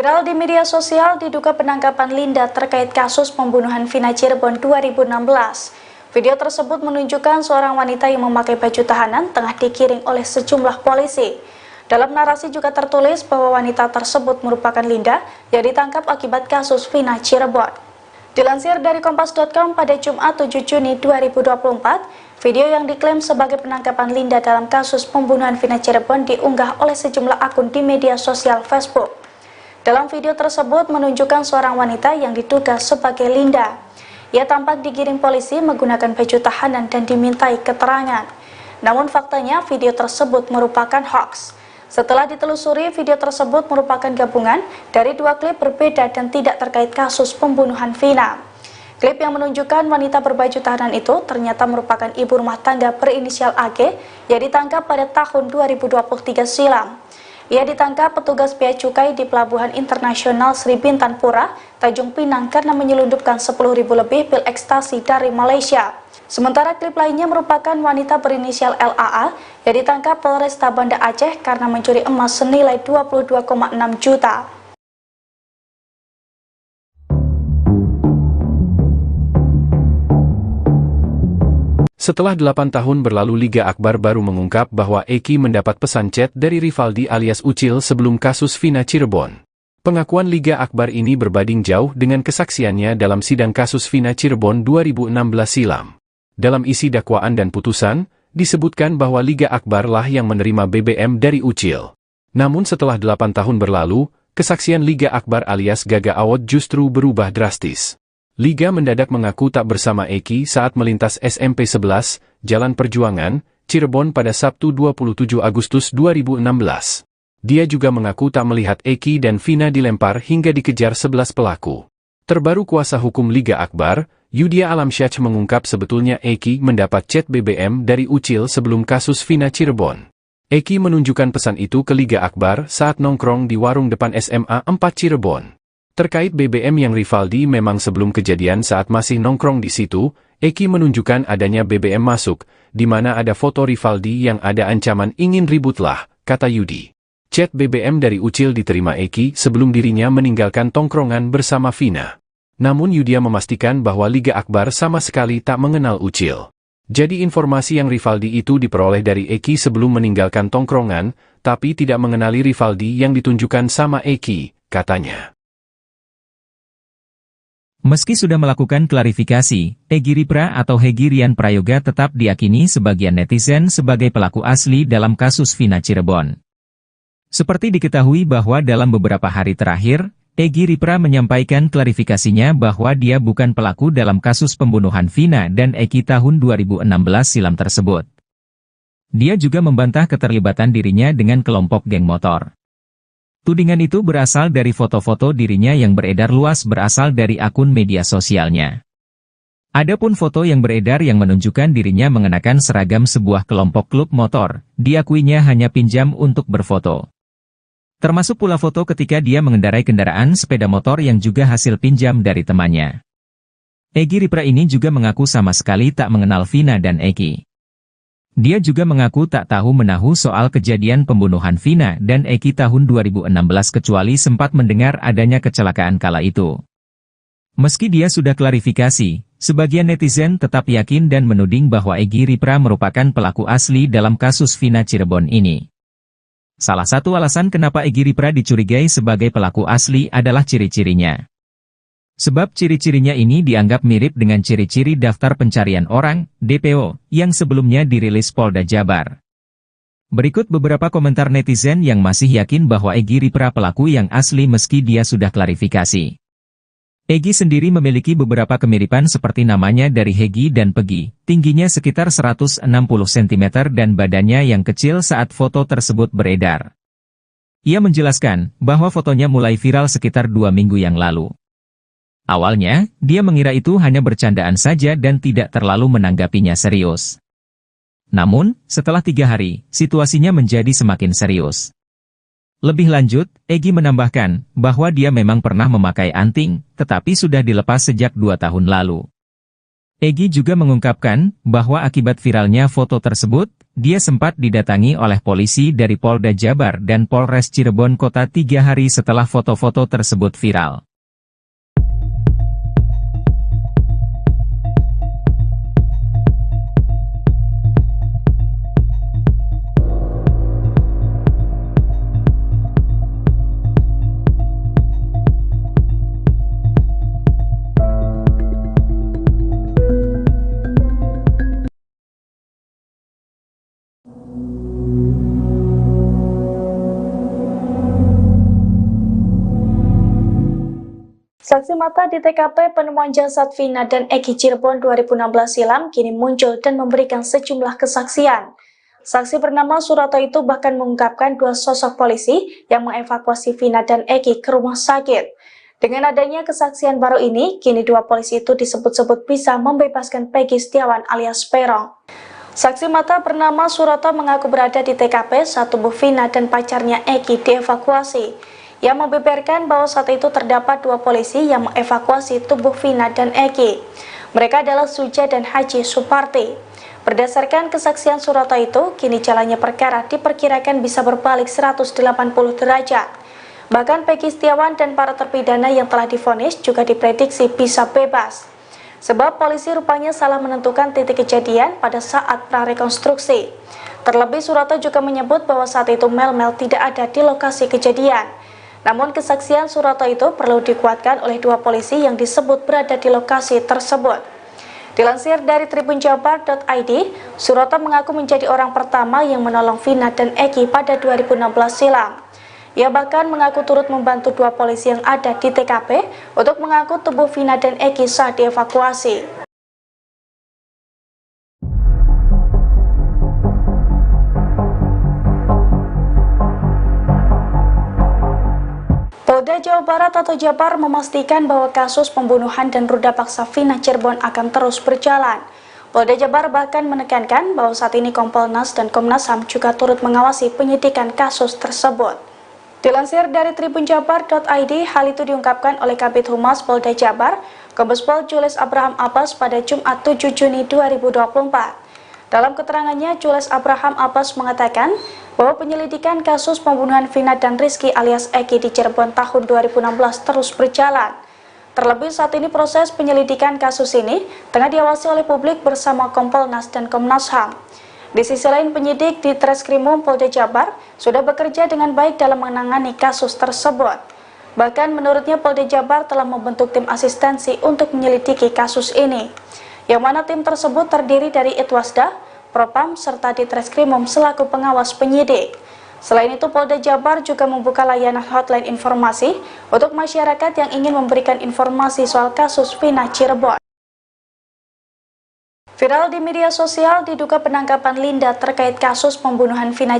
Viral di media sosial diduga penangkapan Linda terkait kasus pembunuhan Vina Cirebon 2016. Video tersebut menunjukkan seorang wanita yang memakai baju tahanan tengah digiring oleh sejumlah polisi. Dalam narasi juga tertulis bahwa wanita tersebut merupakan Linda yang ditangkap akibat kasus Vina Cirebon. Dilansir dari Kompas.com pada Jumat 7 Juni 2024, video yang diklaim sebagai penangkapan Linda dalam kasus pembunuhan Vina Cirebon diunggah oleh sejumlah akun di media sosial Facebook. Dalam video tersebut menunjukkan seorang wanita yang diduga sebagai Linda. Ia tampak digiring polisi menggunakan baju tahanan dan dimintai keterangan. Namun faktanya video tersebut merupakan hoaks. Setelah ditelusuri, video tersebut merupakan gabungan dari dua klip berbeda dan tidak terkait kasus pembunuhan Vina. Klip yang menunjukkan wanita berbaju tahanan itu ternyata merupakan ibu rumah tangga berinisial AG yang ditangkap pada tahun 2023 silam. Ia ditangkap petugas bea cukai di Pelabuhan Internasional Sri Bintanpura, Tanjung Pinang karena menyelundupkan 10.000 lebih pil ekstasi dari Malaysia. Sementara klip lainnya merupakan wanita berinisial LAA yang ditangkap Polresta Banda Aceh karena mencuri emas senilai 22,6 juta. Setelah 8 tahun berlalu, Liga Akbar baru mengungkap bahwa Eki mendapat pesan chat dari Rivaldi alias Ucil sebelum kasus Vina Cirebon. Pengakuan Liga Akbar ini berbanding jauh dengan kesaksiannya dalam sidang kasus Vina Cirebon 2016 silam. Dalam isi dakwaan dan putusan, disebutkan bahwa Liga Akbar lah yang menerima BBM dari Ucil. Namun setelah 8 tahun berlalu, kesaksian Liga Akbar alias Gaga Awad justru berubah drastis. Liga mendadak mengaku tak bersama Eki saat melintas SMP 11, Jalan Perjuangan, Cirebon pada Sabtu 27 Agustus 2016. Dia juga mengaku tak melihat Eki dan Vina dilempar hingga dikejar 11 pelaku. Terbaru kuasa hukum Liga Akbar, Yudia Alamsyah mengungkap sebetulnya Eki mendapat chat BBM dari Ucil sebelum kasus Vina Cirebon. Eki menunjukkan pesan itu ke Liga Akbar saat nongkrong di warung depan SMA 4 Cirebon. Terkait BBM yang Rivaldi, memang sebelum kejadian saat masih nongkrong di situ, Eki menunjukkan adanya BBM masuk, di mana ada foto Rivaldi yang ada ancaman ingin ributlah, kata Yudi. Chat BBM dari Ucil diterima Eki sebelum dirinya meninggalkan tongkrongan bersama Vina. Namun Yudia memastikan bahwa Liga Akbar sama sekali tak mengenal Ucil. Jadi informasi yang Rivaldi itu diperoleh dari Eki sebelum meninggalkan tongkrongan, tapi tidak mengenali Rivaldi yang ditunjukkan sama Eki, katanya. Meski sudah melakukan klarifikasi, Egy Ripra atau Hegi Rian Prayoga tetap diyakini sebagian netizen sebagai pelaku asli dalam kasus Vina Cirebon. Seperti diketahui bahwa dalam beberapa hari terakhir, Egy Ripra menyampaikan klarifikasinya bahwa dia bukan pelaku dalam kasus pembunuhan Vina dan Eki tahun 2016 silam tersebut. Dia juga membantah keterlibatan dirinya dengan kelompok geng motor. Tudingan itu berasal dari foto-foto dirinya yang beredar luas berasal dari akun media sosialnya. Adapun foto yang beredar yang menunjukkan dirinya mengenakan seragam sebuah kelompok klub motor, diakuinya hanya pinjam untuk berfoto. Termasuk pula foto ketika dia mengendarai kendaraan sepeda motor yang juga hasil pinjam dari temannya. Egy Ripra ini juga mengaku sama sekali tak mengenal Vina dan Eki. Dia juga mengaku tak tahu menahu soal kejadian pembunuhan Vina dan Eki tahun 2016 kecuali sempat mendengar adanya kecelakaan kala itu. Meski dia sudah klarifikasi, sebagian netizen tetap yakin dan menuding bahwa Egy Ripra merupakan pelaku asli dalam kasus Vina Cirebon ini. Salah satu alasan kenapa Egy Ripra dicurigai sebagai pelaku asli adalah ciri-cirinya. Sebab ciri-cirinya ini dianggap mirip dengan ciri-ciri daftar pencarian orang, DPO, yang sebelumnya dirilis Polda Jabar. Berikut beberapa komentar netizen yang masih yakin bahwa Egy Ripra pelaku yang asli meski dia sudah klarifikasi. Egy sendiri memiliki beberapa kemiripan seperti namanya dari Hegi dan Pegi, tingginya sekitar 160 cm dan badannya yang kecil saat foto tersebut beredar. Ia menjelaskan bahwa fotonya mulai viral sekitar 2 minggu yang lalu. Awalnya, dia mengira itu hanya bercandaan saja dan tidak terlalu menanggapinya serius. Namun, setelah 3 hari, situasinya menjadi semakin serius. Lebih lanjut, Egy menambahkan bahwa dia memang pernah memakai anting, tetapi sudah dilepas sejak 2 tahun lalu. Egy juga mengungkapkan bahwa akibat viralnya foto tersebut, Dia sempat didatangi oleh polisi dari Polda Jabar dan Polres Cirebon Kota 3 hari setelah foto-foto tersebut viral. Saksi mata di TKP penemuan jasad Vina dan Eki Cirebon 2016 silam kini muncul dan memberikan sejumlah kesaksian. Saksi bernama Surato itu bahkan mengungkapkan dua sosok polisi yang mengevakuasi Vina dan Eki ke rumah sakit. Dengan adanya kesaksian baru ini, kini dua polisi itu disebut-sebut bisa membebaskan Peggy Setiawan alias Peron. Saksi mata bernama Surato mengaku berada di TKP saat tubuh Vina dan pacarnya Eki dievakuasi. Yang membeberkan bahwa saat itu terdapat dua polisi yang mengevakuasi tubuh Vina dan Eki. Mereka adalah Suja dan Haji Suparti. Berdasarkan kesaksian Surato itu, kini jalannya perkara diperkirakan bisa berbalik 180 derajat. Bahkan Peggy Setiawan dan para terpidana yang telah divonis juga diprediksi bisa bebas. Sebab polisi rupanya salah menentukan titik kejadian pada saat prarekonstruksi. Terlebih Surato juga menyebut bahwa saat itu Mel tidak ada di lokasi kejadian. Namun kesaksian Surato itu perlu dikuatkan oleh dua polisi yang disebut berada di lokasi tersebut. Dilansir dari tribunjabar.id, Surato mengaku menjadi orang pertama yang menolong Vina dan Eki pada 2016 silam. Ia bahkan mengaku turut membantu dua polisi yang ada di TKP untuk mengangkut tubuh Vina dan Eki saat dievakuasi. Polda Jawa Barat atau Jabar memastikan bahwa kasus pembunuhan dan ruda paksa Vina Cirebon akan terus berjalan. Polda Jabar bahkan menekankan bahwa saat ini Kompolnas dan Komnas HAM juga turut mengawasi penyidikan kasus tersebut. Dilansir dari tribunjabar.id, hal itu diungkapkan oleh Kabid Humas Polda Jabar, Kombes Pol Jules Abraham Abbas pada Jumat 7 Juni 2024. Dalam keterangannya, Jules Abraham Abbas mengatakan bahwa penyelidikan kasus pembunuhan Vina dan Rizky alias Eki di Cirebon tahun 2016 terus berjalan. Terlebih saat ini proses penyelidikan kasus ini tengah diawasi oleh publik bersama Kompolnas dan Komnas HAM. Di sisi lain, penyidik di Treskrimum Polda Jabar sudah bekerja dengan baik dalam menangani kasus tersebut. Bahkan menurutnya Polda Jabar telah membentuk tim asistensi untuk menyelidiki kasus ini, yang mana tim tersebut terdiri dari Itwasda, Propam, serta di Treskrimum selaku pengawas penyidik. Selain itu, Polda Jabar juga membuka layanan hotline informasi untuk masyarakat yang ingin memberikan informasi soal kasus Vina Cirebon. Viral di media sosial diduga penangkapan Linda terkait kasus pembunuhan Vina